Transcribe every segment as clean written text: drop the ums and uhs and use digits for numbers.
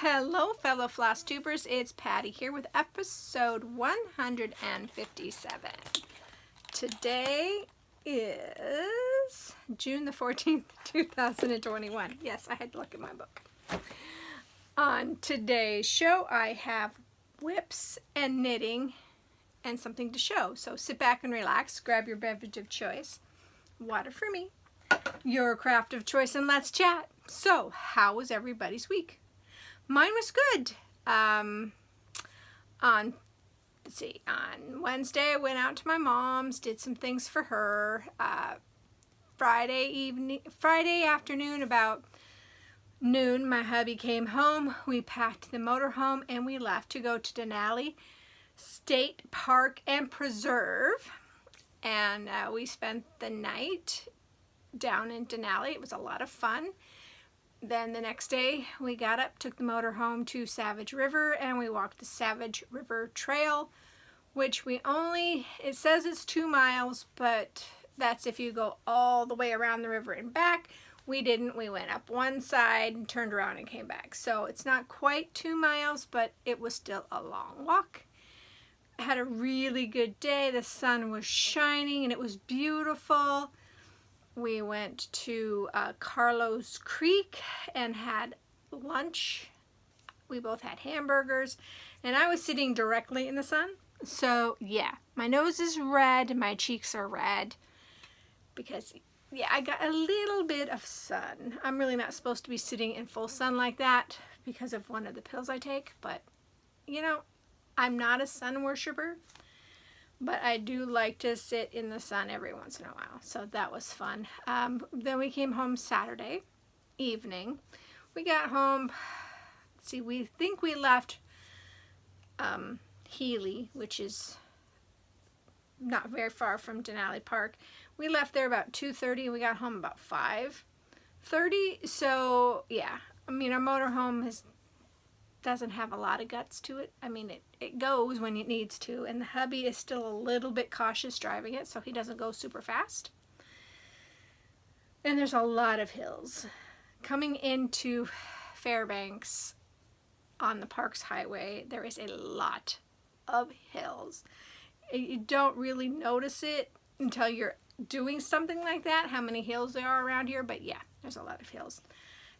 Hello fellow Flosstubers, it's Patty here with episode 157. Today is June the 14th, 2021. Yes, I had to look at my book. On today's show, I have whips and knitting and something to show. So sit back and relax, grab your beverage of choice, water for me, your craft of choice, and let's chat. So, how was everybody's week? Mine was good. On Wednesday I went out to my mom's, did some things for her. Friday afternoon about noon, my hubby came home. We packed the motorhome and we left to go to Denali State Park and Preserve. And we spent the night down in Denali. It was a lot of fun. Then the next day we got up, took the motor home to Savage River, and we walked the Savage River Trail, which it says it's 2 miles, but that's if you go all the way around the river and back. We didn't. We went up one side and turned around and came back. So it's not quite 2 miles, but it was still a long walk. I had a really good day. The sun was shining and it was beautiful. We went to Carlos Creek and had lunch. We both had hamburgers, and I was sitting directly in the sun. So yeah, my nose is red, my cheeks are red because yeah, I got a little bit of sun. I'm really not supposed to be sitting in full sun like that because of one of the pills I take, but you know, I'm not a sun worshiper. But I do like to sit in the sun every once in a while. So that was fun. Then we came home Saturday evening. We got home, we think we left Healy, which is not very far from Denali Park. We left there about 2:30 and we got home about 5:30. So yeah, I mean, our motorhome doesn't have a lot of guts to it. I mean, it goes when it needs to, and the hubby is still a little bit cautious driving it, so he doesn't go super fast. And there's a lot of hills. Coming into Fairbanks on the Parks Highway, there is a lot of hills. You don't really notice it until you're doing something like that, how many hills there are around here, but yeah, there's a lot of hills.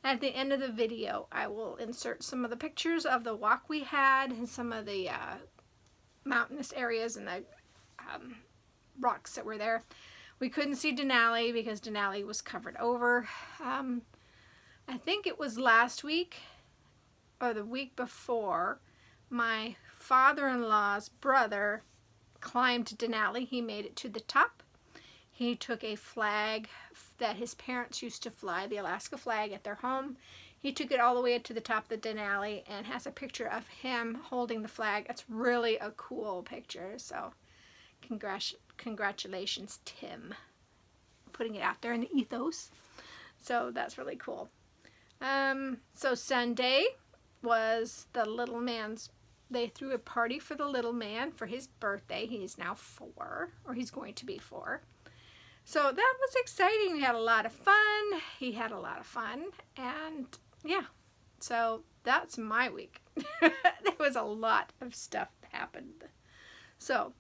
At the end of the video, I will insert some of the pictures of the walk we had and some of the mountainous areas and the rocks that were there. We couldn't see Denali because Denali was covered over. I think it was last week or the week before, my father-in-law's brother climbed Denali. He made it to the top. He took a flag that his parents used to fly, the Alaska flag, at their home. He took it all the way to the top of the Denali and has a picture of him holding the flag. It's really a cool picture, so congratulations, Tim, putting it out there in the ethos. So that's really cool. So Sunday was the little man's, they threw a party for the little man for his birthday. He's now 4, or he's going to be 4. So that was exciting. We had a lot of fun. He had a lot of fun. And yeah, so that's my week. There was a lot of stuff that happened. So,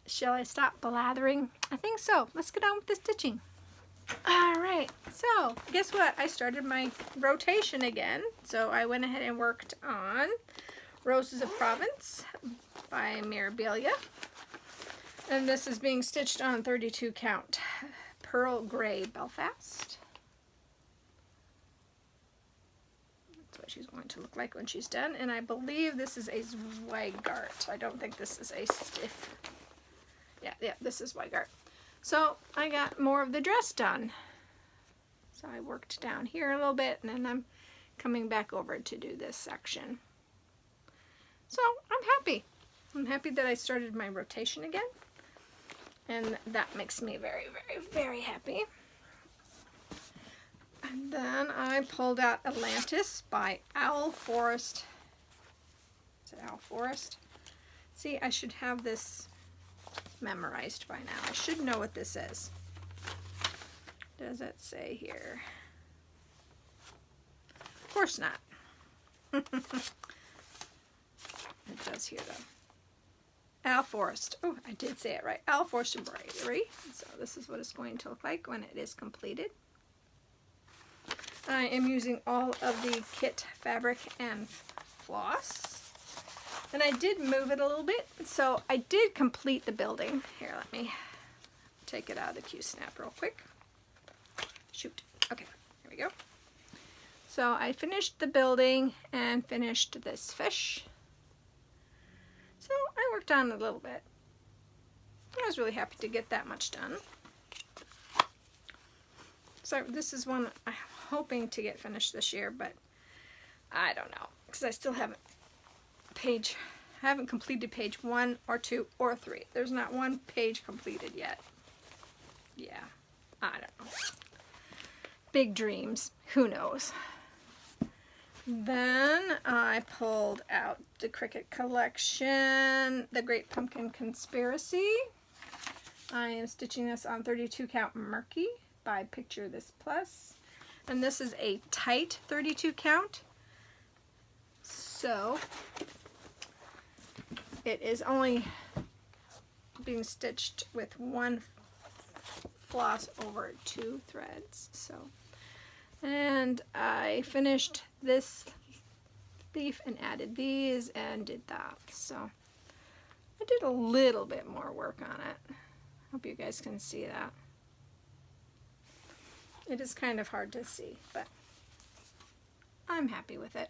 shall I stop blathering? I think so. Let's get on with the stitching. Alright, so guess what? I started my rotation again. So I went ahead and worked on Roses of Provence by Mirabilia. And this is being stitched on 32 count Pearl Gray Belfast. That's what she's going to look like when she's done. And I believe this is a Zweigart. I don't think this is a stiff. Yeah, this is Zweigart. So I got more of the dress done. So I worked down here a little bit, and then I'm coming back over to do this section. So I'm happy. I'm happy that I started my rotation again. And that makes me very, very, very happy. And then I pulled out Atlantis by Owl Forest. Is it Owl Forest? See, I should have this memorized by now. I should know what this is. Does it say here? Of course not. It does here though. Al Forrest. Oh, I did say it right. Al Forrest embroidery. So this is what it's going to look like when it is completed. I am using all of the kit fabric and floss. And I did move it a little bit. So I did complete the building. Here, let me take it out of the Q-snap real quick. Shoot. Okay, here we go. So I finished the building and finished this fish. So I worked on it a little bit. I was really happy to get that much done. So this is one I'm hoping to get finished this year, but I don't know, because I still haven't completed page 1 or 2 or 3. There's not one page completed yet. Yeah, I don't know. Big dreams. Who knows? Then I pulled out the Cricut collection, The Great Pumpkin Conspiracy. I am stitching this on 32 count Murky by Picture This Plus. And this is a tight 32 count. So it is only being stitched with one floss over 2 threads. So, and I finished this leaf and added these and did that. So I did a little bit more work on it. Hope you guys can see that. It is kind of hard to see, but I'm happy with it.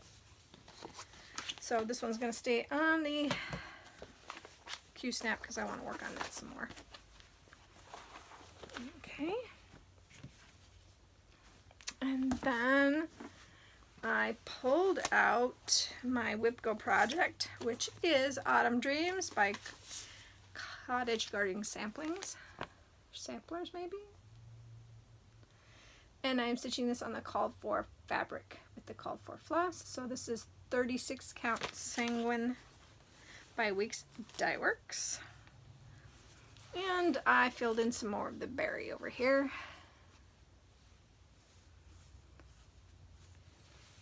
So this one's going to stay on the Q-snap because I want to work on that some more. Okay. And then I pulled out my WIPGO project, which is Autumn Dreams by Cottage Gardening Samplers maybe. And I'm stitching this on the called for fabric with the called for floss. So this is 36 count Sanguine by Weeks Dye Works. And I filled in some more of the berry over here.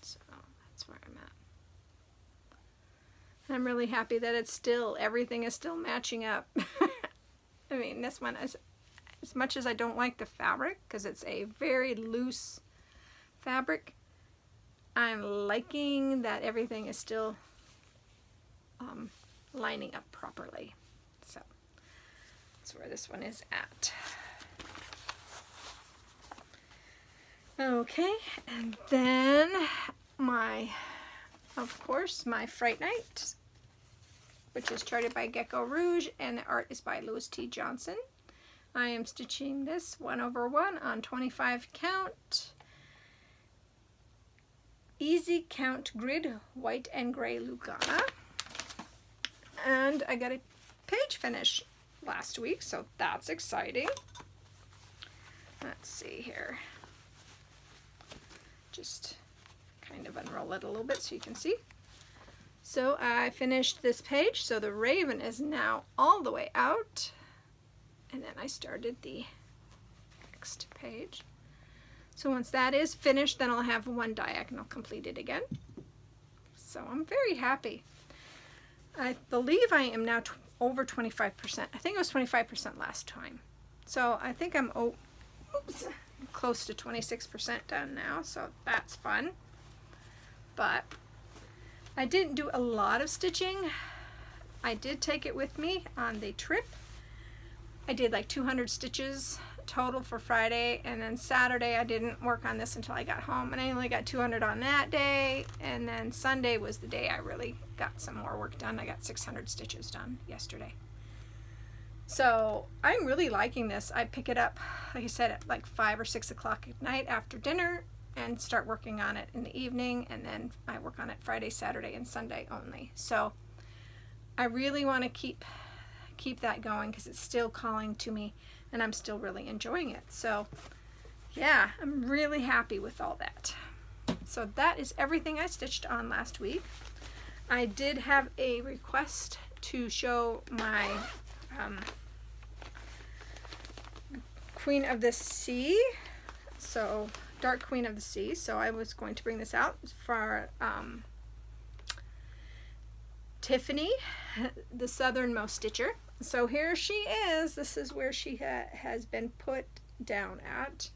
So that's where I'm at. And I'm really happy that it's still, everything is still matching up. I mean, this one is, as much as I don't like the fabric, because it's a very loose fabric, I'm liking that everything is still lining up properly. So that's where this one is at. Okay, and then of course, my Fright Night, which is charted by Gecko Rouge, and the art is by Louis T. Johnson. I am stitching this 1/1 on 25 count. Easy count grid, white and gray Lugana. And I got a page finish last week, so that's exciting. Let's see here. Just kind of unroll it a little bit so you can see. So I finished this page, so the raven is now all the way out. And then I started the next page. So once that is finished, then I'll have one diagonal completed again. So I'm very happy. I believe I am now over 25%. I think it was 25% last time. So I think I'm close to 26% done now, so that's fun. But I didn't do a lot of stitching. I did take it with me on the trip. I did like 200 stitches total for Friday, and then Saturday I didn't work on this until I got home, and I only got 200 on that day, and then Sunday was the day I really got some more work done. I got 600 stitches done yesterday. So I'm really liking this. I pick it up, like I said, at like 5 or 6 o'clock at night after dinner and start working on it in the evening, and then I work on it Friday, Saturday, and Sunday only. So I really want to keep that going because it's still calling to me and I'm still really enjoying it. So yeah, I'm really happy with all that. So that is everything I stitched on last week. I did have a request to show my Queen of the Sea, so Dark Queen of the Sea. So I was going to bring this out for Tiffany, the southernmost stitcher. So here she is. This is where she has been put down at.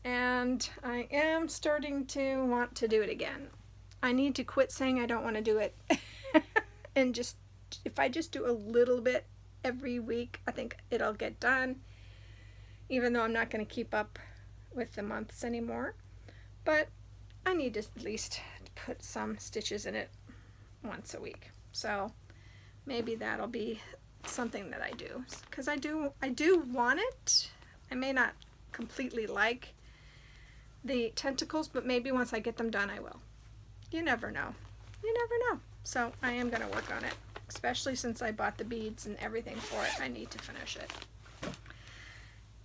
And I am starting to want to do it again. I need to quit saying I don't want to do it. And just, if I just do a little bit every week, I think it'll get done. Even though I'm not going to keep up with the months anymore. But I need to at least put some stitches in it once a week. So maybe that'll be something that I do, because I do want it. I may not completely like the tentacles, but maybe once I get them done I will. You never know. You never know. So I am going to work on it, especially since I bought the beads and everything for it. I need to finish it.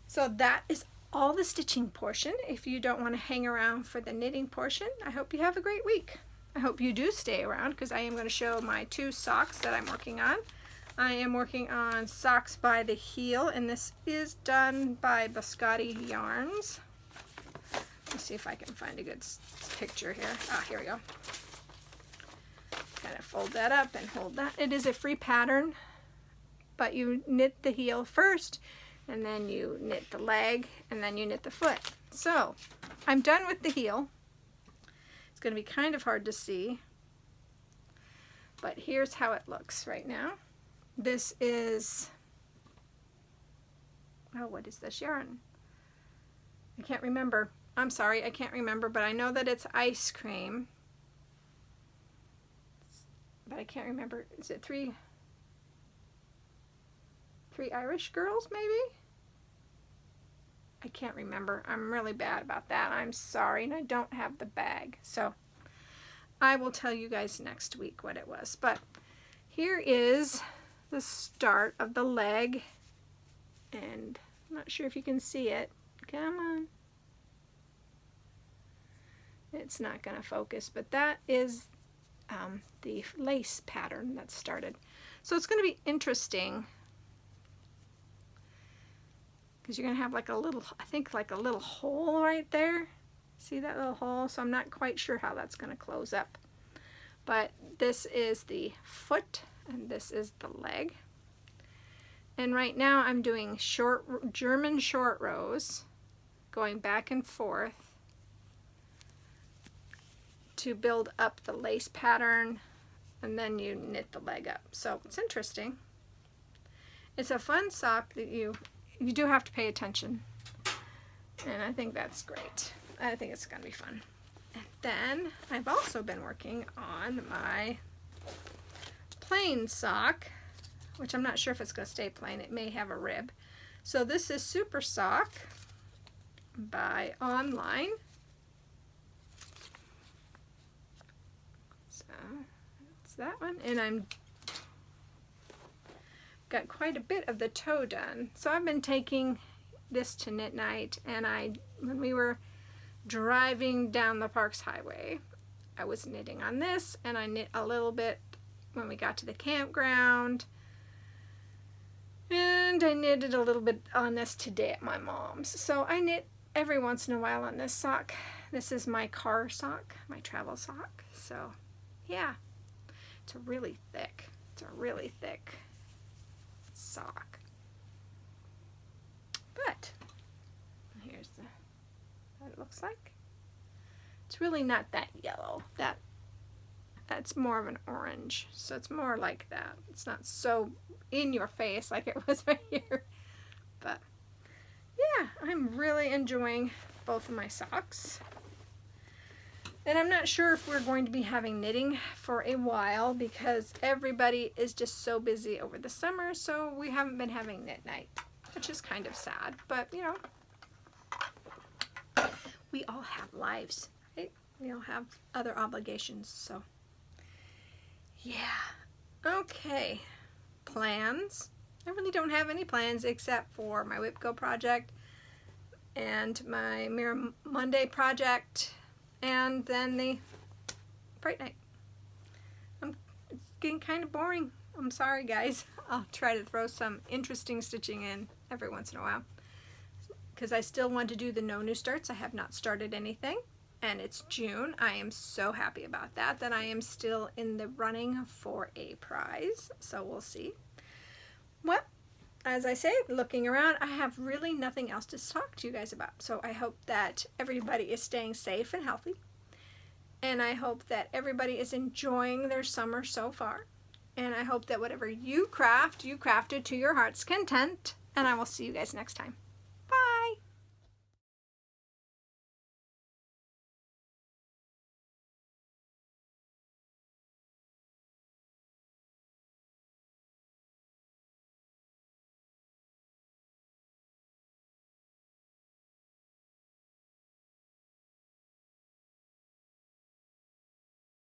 So that is all the stitching portion. If you don't want to hang around for the knitting portion, I hope you have a great week. I hope you do stay around, because I am going to show my 2 socks that I'm working on. I am working on Socks by the Heel, and this is done by Biscotti Yarns. Let's see if I can find a good picture here. Ah, here we go. Kind of fold that up and hold that. It is a free pattern, but you knit the heel first, and then you knit the leg, and then you knit the foot. So I'm done with the heel. It's going to be kind of hard to see, but here's how it looks right now. This is, oh, what is this yarn? I can't remember. I'm sorry, I can't remember, but I know that it's ice cream. But I can't remember. Is it three Irish girls, maybe? I can't remember. I'm really bad about that. I'm sorry, and I don't have the bag. So I will tell you guys next week what it was. But here is the start of the leg, and I'm not sure if you can see it. Come on. It's not going to focus, but that is the lace pattern that started. So it's going to be interesting, because you're going to have like a little, I think like a little hole right there. See that little hole? So I'm not quite sure how that's going to close up. But this is the foot, and this is the leg. And right now I'm doing German short rows, going back and forth to build up the lace pattern, and then you knit the leg up. So it's interesting. It's a fun sock that you do have to pay attention, and I think that's great. I think it's going to be fun. And then I've also been working on my plain sock, which I'm not sure if it's going to stay plain. It may have a rib. So this is Super Sock by Online. So that's that one, and I'm got quite a bit of the toe done. So I've been taking this to knit night, and when we were driving down the Parks Highway, I was knitting on this, and I knit a little bit when we got to the campground, and I knitted a little bit on this today at my mom's. So I knit every once in a while on this sock. This is my car sock, my travel sock. So yeah, it's a really thick sock. But here's what it looks like. It's really not that yellow. That's more of an orange. So it's more like that. It's not so in your face like it was right here. But yeah, I'm really enjoying both of my socks. And I'm not sure if we're going to be having knitting for a while, because everybody is just so busy over the summer, so we haven't been having knit night, which is kind of sad. But, you know, we all have lives, right? We all have other obligations, so yeah. Okay, plans. I really don't have any plans except for my WIPCO project and my Mirror Monday project, and then the Fright Night. It's getting kind of boring. I'm sorry, guys. I'll try to throw some interesting stitching in every once in a while, because I still want to do the no new starts. I have not started anything, and it's June. I am so happy about that, that I am still in the running for a prize. So we'll see. Well, as I say, looking around, I have really nothing else to talk to you guys about. So I hope that everybody is staying safe and healthy. And I hope that everybody is enjoying their summer so far. And I hope that whatever you craft, you crafted to your heart's content. And I will see you guys next time.